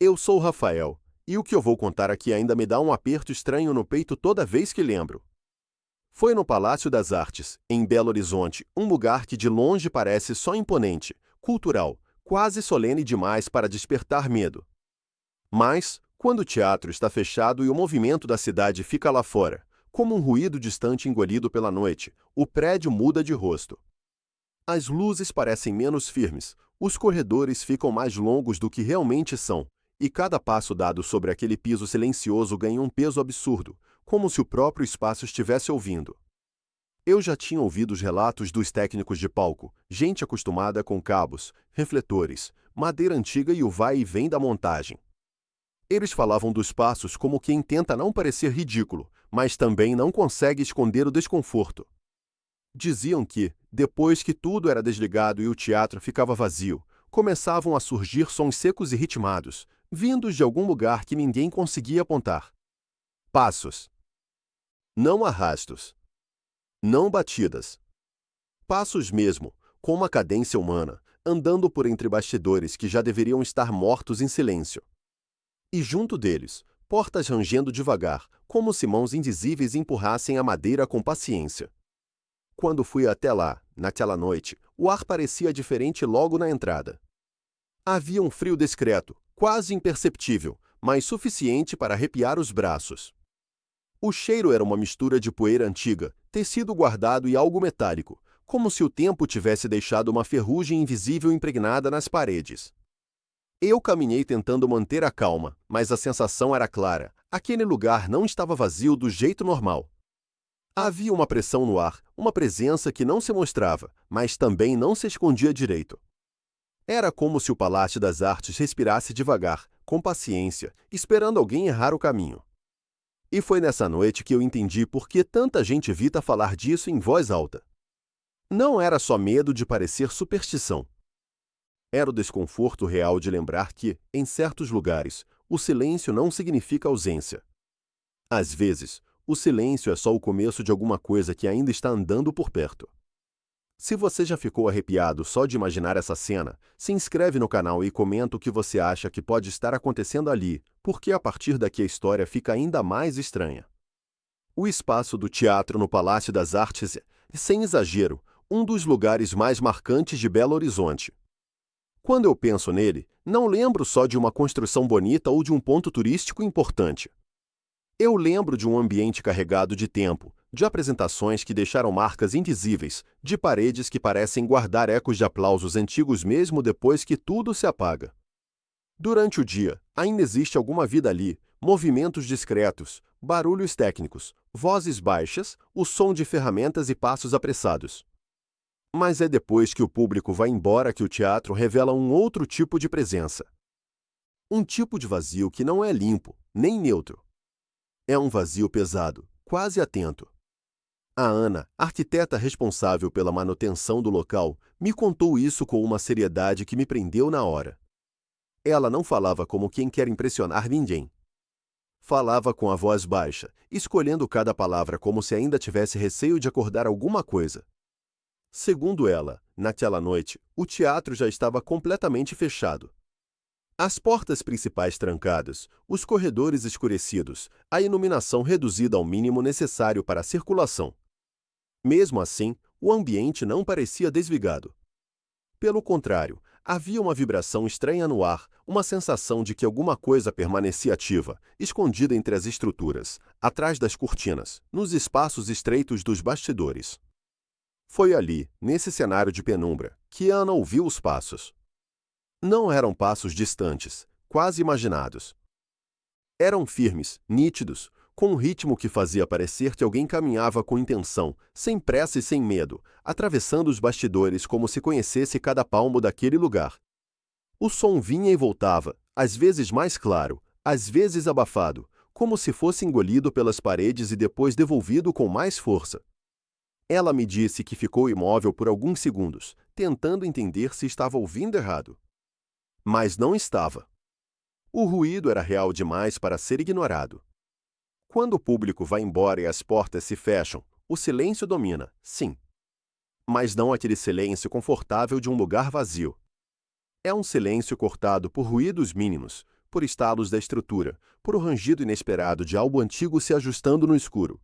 Eu sou o Rafael, e o que eu vou contar aqui ainda me dá um aperto estranho no peito toda vez que lembro. Foi no Palácio das Artes, em Belo Horizonte, um lugar que de longe parece só imponente, cultural, quase solene demais para despertar medo. Mas, quando o teatro está fechado e o movimento da cidade fica lá fora, como um ruído distante engolido pela noite, o prédio muda de rosto. As luzes parecem menos firmes, os corredores ficam mais longos do que realmente são, e cada passo dado sobre aquele piso silencioso ganha um peso absurdo, como se o próprio espaço estivesse ouvindo. Eu já tinha ouvido os relatos dos técnicos de palco, gente acostumada com cabos, refletores, madeira antiga e o vai e vem da montagem. Eles falavam dos passos como quem tenta não parecer ridículo, mas também não consegue esconder o desconforto. Diziam que, depois que tudo era desligado e o teatro ficava vazio, começavam a surgir sons secos e ritmados, vindos de algum lugar que ninguém conseguia apontar. Passos. Não arrastos. Não batidas. Passos mesmo, com uma cadência humana, andando por entre bastidores que já deveriam estar mortos em silêncio. E junto deles, portas rangendo devagar, como se mãos invisíveis empurrassem a madeira com paciência. Quando fui até lá, naquela noite, o ar parecia diferente logo na entrada. Havia um frio discreto, quase imperceptível, mas suficiente para arrepiar os braços. O cheiro era uma mistura de poeira antiga, tecido guardado e algo metálico, como se o tempo tivesse deixado uma ferrugem invisível impregnada nas paredes. Eu caminhei tentando manter a calma, mas a sensação era clara. Aquele lugar não estava vazio do jeito normal. Havia uma pressão no ar, uma presença que não se mostrava, mas também não se escondia direito. Era como se o Palácio das Artes respirasse devagar, com paciência, esperando alguém errar o caminho. E foi nessa noite que eu entendi por que tanta gente evita falar disso em voz alta. Não era só medo de parecer superstição. Era o desconforto real de lembrar que, em certos lugares, o silêncio não significa ausência. Às vezes, o silêncio é só o começo de alguma coisa que ainda está andando por perto. Se você já ficou arrepiado só de imaginar essa cena, se inscreve no canal e comenta o que você acha que pode estar acontecendo ali, porque a partir daqui a história fica ainda mais estranha. O espaço do teatro no Palácio das Artes é, sem exagero, um dos lugares mais marcantes de Belo Horizonte. Quando eu penso nele, não lembro só de uma construção bonita ou de um ponto turístico importante. Eu lembro de um ambiente carregado de tempo, de apresentações que deixaram marcas invisíveis, de paredes que parecem guardar ecos de aplausos antigos mesmo depois que tudo se apaga. Durante o dia, ainda existe alguma vida ali, movimentos discretos, barulhos técnicos, vozes baixas, o som de ferramentas e passos apressados. Mas é depois que o público vai embora que o teatro revela um outro tipo de presença. Um tipo de vazio que não é limpo, nem neutro. É um vazio pesado, quase atento. A Ana, arquiteta responsável pela manutenção do local, me contou isso com uma seriedade que me prendeu na hora. Ela não falava como quem quer impressionar ninguém. Falava com a voz baixa, escolhendo cada palavra como se ainda tivesse receio de acordar alguma coisa. Segundo ela, naquela noite, o teatro já estava completamente fechado. As portas principais trancadas, os corredores escurecidos, a iluminação reduzida ao mínimo necessário para a circulação. Mesmo assim, o ambiente não parecia desligado. Pelo contrário, havia uma vibração estranha no ar, uma sensação de que alguma coisa permanecia ativa, escondida entre as estruturas, atrás das cortinas, nos espaços estreitos dos bastidores. Foi ali, nesse cenário de penumbra, que Ana ouviu os passos. Não eram passos distantes, quase imaginados. Eram firmes, nítidos, com um ritmo que fazia parecer que alguém caminhava com intenção, sem pressa e sem medo, atravessando os bastidores como se conhecesse cada palmo daquele lugar. O som vinha e voltava, às vezes mais claro, às vezes abafado, como se fosse engolido pelas paredes e depois devolvido com mais força. Ela me disse que ficou imóvel por alguns segundos, tentando entender se estava ouvindo errado. Mas não estava. O ruído era real demais para ser ignorado. Quando o público vai embora e as portas se fecham, o silêncio domina, sim. Mas não aquele silêncio confortável de um lugar vazio. É um silêncio cortado por ruídos mínimos, por estalos da estrutura, por um rangido inesperado de algo antigo se ajustando no escuro.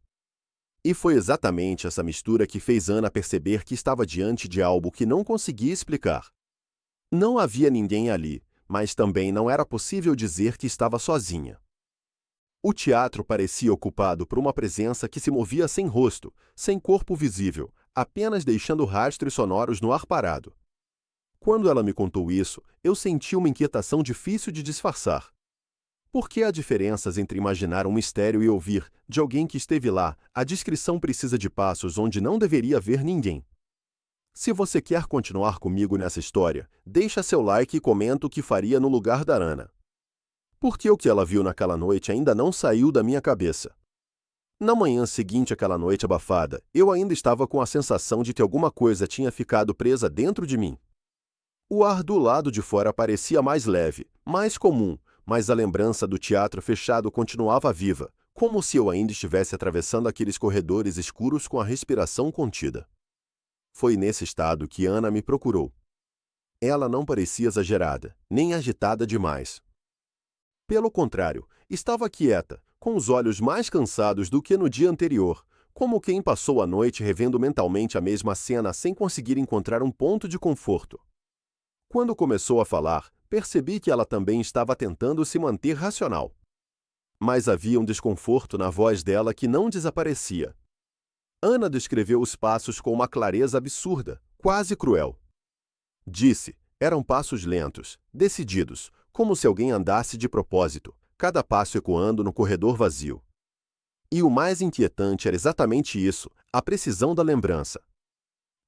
E foi exatamente essa mistura que fez Ana perceber que estava diante de algo que não conseguia explicar. Não havia ninguém ali, mas também não era possível dizer que estava sozinha. O teatro parecia ocupado por uma presença que se movia sem rosto, sem corpo visível, apenas deixando rastros sonoros no ar parado. Quando ela me contou isso, eu senti uma inquietação difícil de disfarçar. Porque há diferenças entre imaginar um mistério e ouvir, de alguém que esteve lá, a descrição precisa de passos onde não deveria haver ninguém. Se você quer continuar comigo nessa história, deixa seu like e comenta o que faria no lugar da Ana. Porque o que ela viu naquela noite ainda não saiu da minha cabeça. Na manhã seguinte àquela noite abafada, eu ainda estava com a sensação de que alguma coisa tinha ficado presa dentro de mim. O ar do lado de fora parecia mais leve, mais comum, mas a lembrança do teatro fechado continuava viva, como se eu ainda estivesse atravessando aqueles corredores escuros com a respiração contida. Foi nesse estado que Ana me procurou. Ela não parecia exagerada, nem agitada demais. Pelo contrário, estava quieta, com os olhos mais cansados do que no dia anterior, como quem passou a noite revendo mentalmente a mesma cena sem conseguir encontrar um ponto de conforto. Quando começou a falar, percebi que ela também estava tentando se manter racional. Mas havia um desconforto na voz dela que não desaparecia. Ana descreveu os passos com uma clareza absurda, quase cruel. Disse, eram passos lentos, decididos, como se alguém andasse de propósito, cada passo ecoando no corredor vazio. E o mais inquietante era exatamente isso, a precisão da lembrança.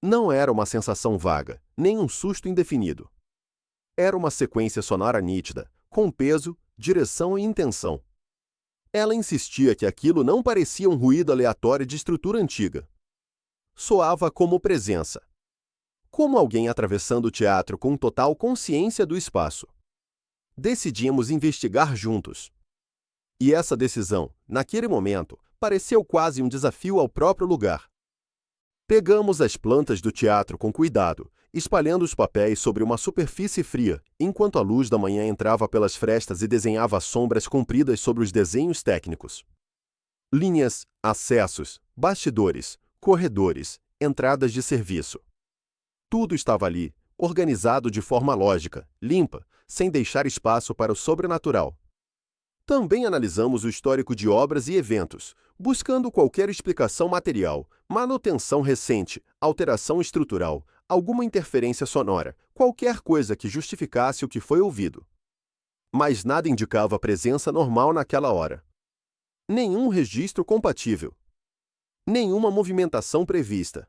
Não era uma sensação vaga, nem um susto indefinido. Era uma sequência sonora nítida, com peso, direção e intenção. Ela insistia que aquilo não parecia um ruído aleatório de estrutura antiga. Soava como presença. Como alguém atravessando o teatro com total consciência do espaço. Decidimos investigar juntos. E essa decisão, naquele momento, pareceu quase um desafio ao próprio lugar. Pegamos as plantas do teatro com cuidado, espalhando os papéis sobre uma superfície fria, enquanto a luz da manhã entrava pelas frestas e desenhava sombras compridas sobre os desenhos técnicos. Linhas, acessos, bastidores, corredores, entradas de serviço. Tudo estava ali, organizado de forma lógica, limpa, sem deixar espaço para o sobrenatural. Também analisamos o histórico de obras e eventos, buscando qualquer explicação material, manutenção recente, alteração estrutural, alguma interferência sonora, qualquer coisa que justificasse o que foi ouvido. Mas nada indicava a presença normal naquela hora. Nenhum registro compatível. Nenhuma movimentação prevista.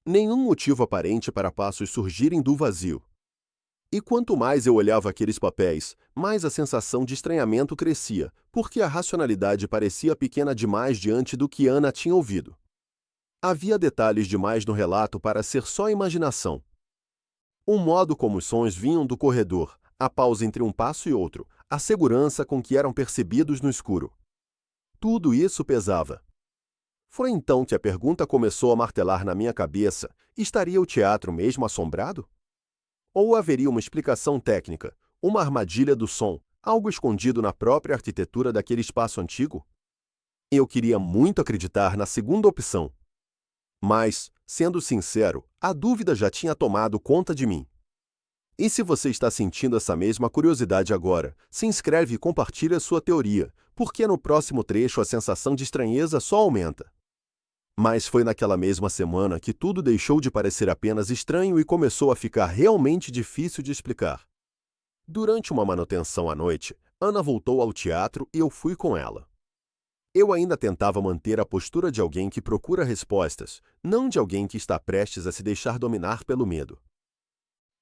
Nenhum motivo aparente para passos surgirem do vazio. E quanto mais eu olhava aqueles papéis, mais a sensação de estranhamento crescia, porque a racionalidade parecia pequena demais diante do que Ana tinha ouvido. Havia detalhes demais no relato para ser só imaginação. O modo como os sons vinham do corredor, a pausa entre um passo e outro, a segurança com que eram percebidos no escuro. Tudo isso pesava. Foi então que a pergunta começou a martelar na minha cabeça: estaria o teatro mesmo assombrado? Ou haveria uma explicação técnica, uma armadilha do som, algo escondido na própria arquitetura daquele espaço antigo? Eu queria muito acreditar na segunda opção. Mas, sendo sincero, a dúvida já tinha tomado conta de mim. E se você está sentindo essa mesma curiosidade agora, se inscreve e compartilha sua teoria, porque no próximo trecho a sensação de estranheza só aumenta. Mas foi naquela mesma semana que tudo deixou de parecer apenas estranho e começou a ficar realmente difícil de explicar. Durante uma manutenção à noite, Ana voltou ao teatro e eu fui com ela. Eu ainda tentava manter a postura de alguém que procura respostas, não de alguém que está prestes a se deixar dominar pelo medo.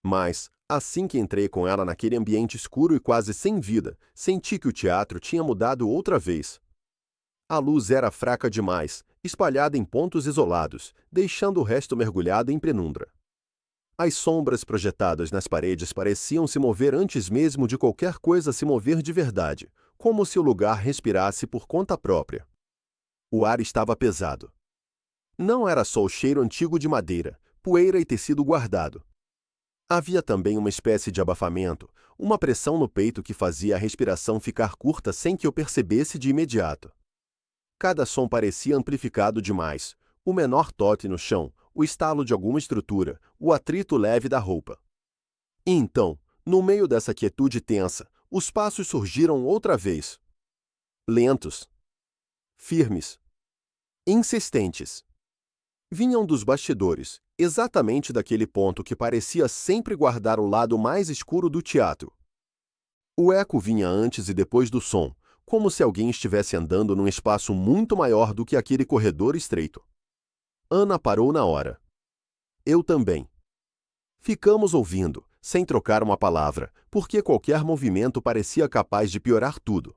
Mas, assim que entrei com ela naquele ambiente escuro e quase sem vida, senti que o teatro tinha mudado outra vez. A luz era fraca demais, espalhada em pontos isolados, deixando o resto mergulhado em penumbra. As sombras projetadas nas paredes pareciam se mover antes mesmo de qualquer coisa se mover de verdade, como se o lugar respirasse por conta própria. O ar estava pesado. Não era só o cheiro antigo de madeira, poeira e tecido guardado. Havia também uma espécie de abafamento, uma pressão no peito que fazia a respiração ficar curta sem que eu percebesse de imediato. Cada som parecia amplificado demais, o menor toque no chão, o estalo de alguma estrutura, o atrito leve da roupa. E então, no meio dessa quietude tensa, os passos surgiram outra vez. Lentos, firmes, insistentes. Vinham dos bastidores, exatamente daquele ponto que parecia sempre guardar o lado mais escuro do teatro. O eco vinha antes e depois do som, como se alguém estivesse andando num espaço muito maior do que aquele corredor estreito. Ana parou na hora. Eu também. Ficamos ouvindo, sem trocar uma palavra, porque qualquer movimento parecia capaz de piorar tudo.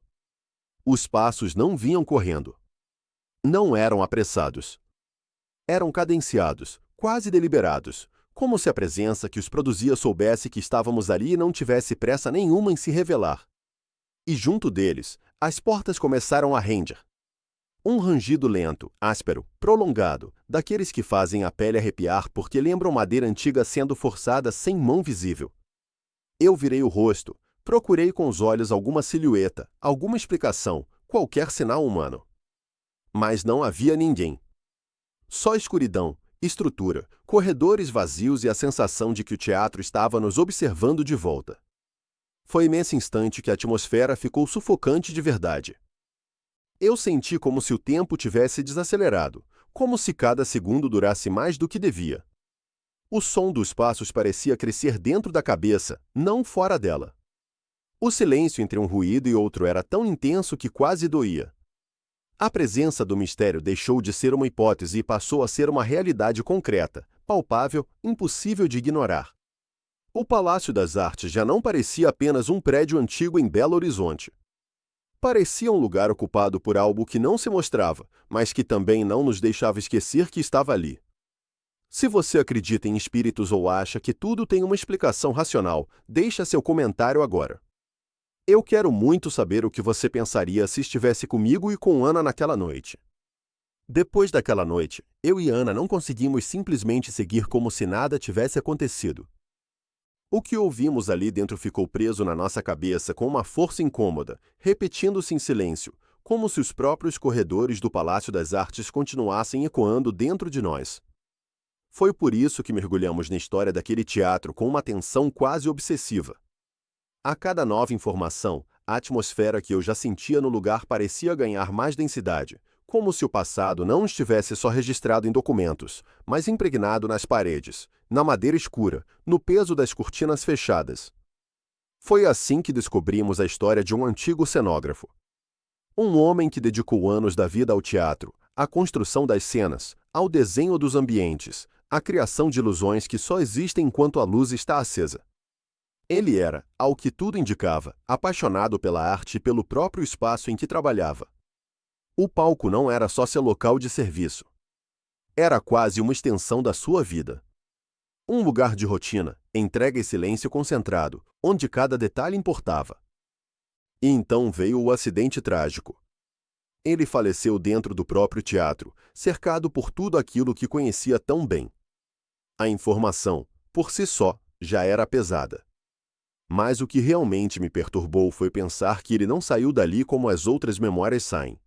Os passos não vinham correndo. Não eram apressados. Eram cadenciados, quase deliberados, como se a presença que os produzia soubesse que estávamos ali e não tivesse pressa nenhuma em se revelar. E junto deles, as portas começaram a render. Um rangido lento, áspero, prolongado, daqueles que fazem a pele arrepiar porque lembram madeira antiga sendo forçada sem mão visível. Eu virei o rosto, procurei com os olhos alguma silhueta, alguma explicação, qualquer sinal humano. Mas não havia ninguém. Só escuridão, estrutura, corredores vazios e a sensação de que o teatro estava nos observando de volta. Foi nesse instante que a atmosfera ficou sufocante de verdade. Eu senti como se o tempo tivesse desacelerado, como se cada segundo durasse mais do que devia. O som dos passos parecia crescer dentro da cabeça, não fora dela. O silêncio entre um ruído e outro era tão intenso que quase doía. A presença do mistério deixou de ser uma hipótese e passou a ser uma realidade concreta, palpável, impossível de ignorar. O Palácio das Artes já não parecia apenas um prédio antigo em Belo Horizonte. Parecia um lugar ocupado por algo que não se mostrava, mas que também não nos deixava esquecer que estava ali. Se você acredita em espíritos ou acha que tudo tem uma explicação racional, deixa seu comentário agora. Eu quero muito saber o que você pensaria se estivesse comigo e com Ana naquela noite. Depois daquela noite, eu e Ana não conseguimos simplesmente seguir como se nada tivesse acontecido. O que ouvimos ali dentro ficou preso na nossa cabeça com uma força incômoda, repetindo-se em silêncio, como se os próprios corredores do Palácio das Artes continuassem ecoando dentro de nós. Foi por isso que mergulhamos na história daquele teatro com uma atenção quase obsessiva. A cada nova informação, a atmosfera que eu já sentia no lugar parecia ganhar mais densidade, como se o passado não estivesse só registrado em documentos, mas impregnado nas paredes, na madeira escura, no peso das cortinas fechadas. Foi assim que descobrimos a história de um antigo cenógrafo. Um homem que dedicou anos da vida ao teatro, à construção das cenas, ao desenho dos ambientes, à criação de ilusões que só existem enquanto a luz está acesa. Ele era, ao que tudo indicava, apaixonado pela arte e pelo próprio espaço em que trabalhava. O palco não era só seu local de serviço. Era quase uma extensão da sua vida. Um lugar de rotina, entrega e silêncio concentrado, onde cada detalhe importava. E então veio o acidente trágico. Ele faleceu dentro do próprio teatro, cercado por tudo aquilo que conhecia tão bem. A informação, por si só, já era pesada. Mas o que realmente me perturbou foi pensar que ele não saiu dali como as outras memórias saem.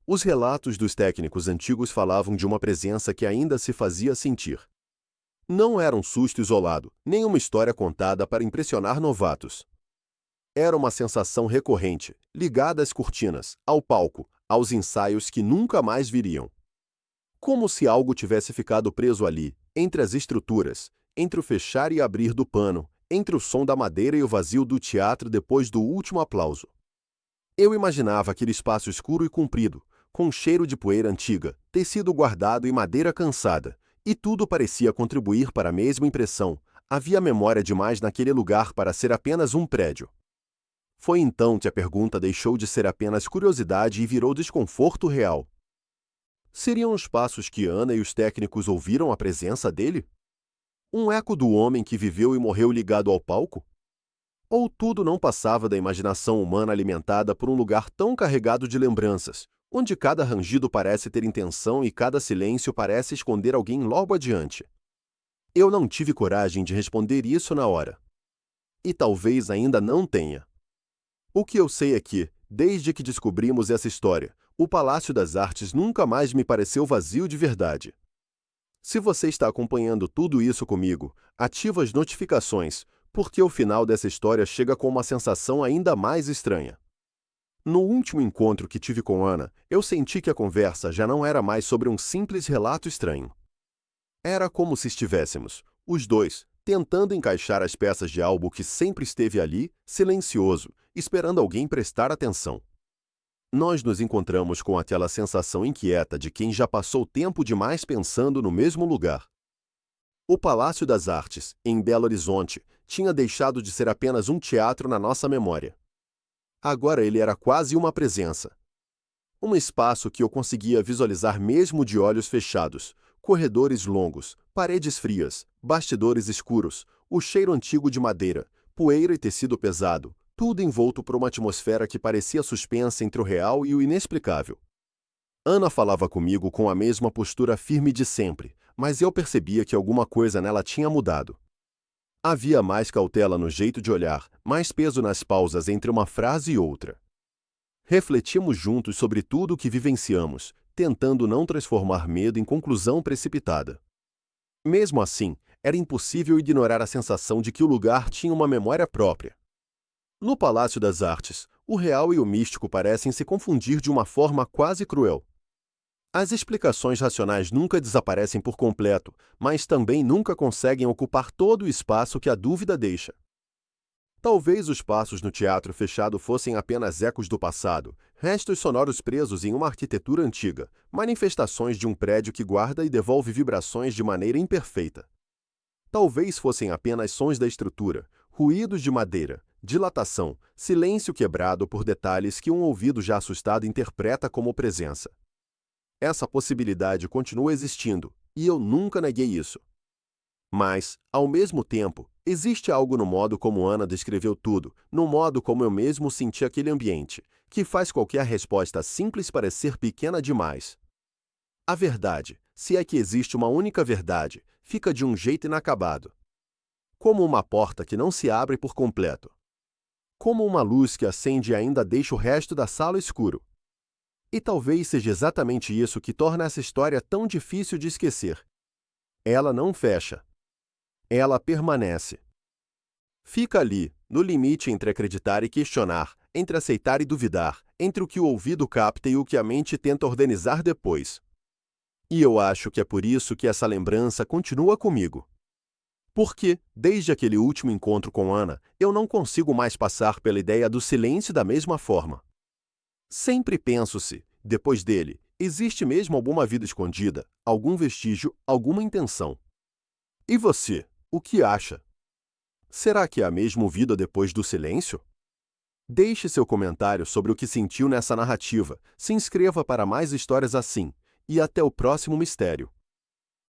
Os relatos dos técnicos antigos falavam de uma presença que ainda se fazia sentir. Não era um susto isolado, nem uma história contada para impressionar novatos. Era uma sensação recorrente, ligada às cortinas, ao palco, aos ensaios que nunca mais viriam. Como se algo tivesse ficado preso ali, entre as estruturas, entre o fechar e abrir do pano, entre o som da madeira e o vazio do teatro depois do último aplauso. Eu imaginava aquele espaço escuro e comprido, com cheiro de poeira antiga, tecido guardado e madeira cansada, e tudo parecia contribuir para a mesma impressão. Havia memória demais naquele lugar para ser apenas um prédio. Foi então que a pergunta deixou de ser apenas curiosidade e virou desconforto real. Seriam os passos que Ana e os técnicos ouviram a presença dele? Um eco do homem que viveu e morreu ligado ao palco? Ou tudo não passava da imaginação humana alimentada por um lugar tão carregado de lembranças, onde cada rangido parece ter intenção e cada silêncio parece esconder alguém logo adiante? Eu não tive coragem de responder isso na hora. E talvez ainda não tenha. O que eu sei é que, desde que descobrimos essa história, o Palácio das Artes nunca mais me pareceu vazio de verdade. Se você está acompanhando tudo isso comigo, ativa as notificações, porque o final dessa história chega com uma sensação ainda mais estranha. No último encontro que tive com Ana, eu senti que a conversa já não era mais sobre um simples relato estranho. Era como se estivéssemos, os dois, tentando encaixar as peças de algo que sempre esteve ali, silencioso, esperando alguém prestar atenção. Nós nos encontramos com aquela sensação inquieta de quem já passou tempo demais pensando no mesmo lugar. O Palácio das Artes, em Belo Horizonte, tinha deixado de ser apenas um teatro na nossa memória. Agora ele era quase uma presença. Um espaço que eu conseguia visualizar mesmo de olhos fechados, corredores longos, paredes frias, bastidores escuros, o cheiro antigo de madeira, poeira e tecido pesado, tudo envolto por uma atmosfera que parecia suspensa entre o real e o inexplicável. Ana falava comigo com a mesma postura firme de sempre, mas eu percebia que alguma coisa nela tinha mudado. Havia mais cautela no jeito de olhar, mais peso nas pausas entre uma frase e outra. Refletimos juntos sobre tudo o que vivenciamos, tentando não transformar medo em conclusão precipitada. Mesmo assim, era impossível ignorar a sensação de que o lugar tinha uma memória própria. No Palácio das Artes, o real e o místico parecem se confundir de uma forma quase cruel. As explicações racionais nunca desaparecem por completo, mas também nunca conseguem ocupar todo o espaço que a dúvida deixa. Talvez os passos no teatro fechado fossem apenas ecos do passado, restos sonoros presos em uma arquitetura antiga, manifestações de um prédio que guarda e devolve vibrações de maneira imperfeita. Talvez fossem apenas sons da estrutura, ruídos de madeira, dilatação, silêncio quebrado por detalhes que um ouvido já assustado interpreta como presença. Essa possibilidade continua existindo, e eu nunca neguei isso. Mas, ao mesmo tempo, existe algo no modo como Ana descreveu tudo, no modo como eu mesmo senti aquele ambiente, que faz qualquer resposta simples parecer pequena demais. A verdade, se é que existe uma única verdade, fica de um jeito inacabado. Como uma porta que não se abre por completo. Como uma luz que acende e ainda deixa o resto da sala escuro. E talvez seja exatamente isso que torna essa história tão difícil de esquecer. Ela não fecha. Ela permanece. Fica ali, no limite entre acreditar e questionar, entre aceitar e duvidar, entre o que o ouvido capta e o que a mente tenta organizar depois. E eu acho que é por isso que essa lembrança continua comigo. Porque, desde aquele último encontro com Ana, eu não consigo mais passar pela ideia do silêncio da mesma forma. Sempre penso se, depois dele, existe mesmo alguma vida escondida, algum vestígio, alguma intenção. E você, o que acha? Será que há mesmo vida depois do silêncio? Deixe seu comentário sobre o que sentiu nessa narrativa, se inscreva para mais histórias assim, e até o próximo mistério.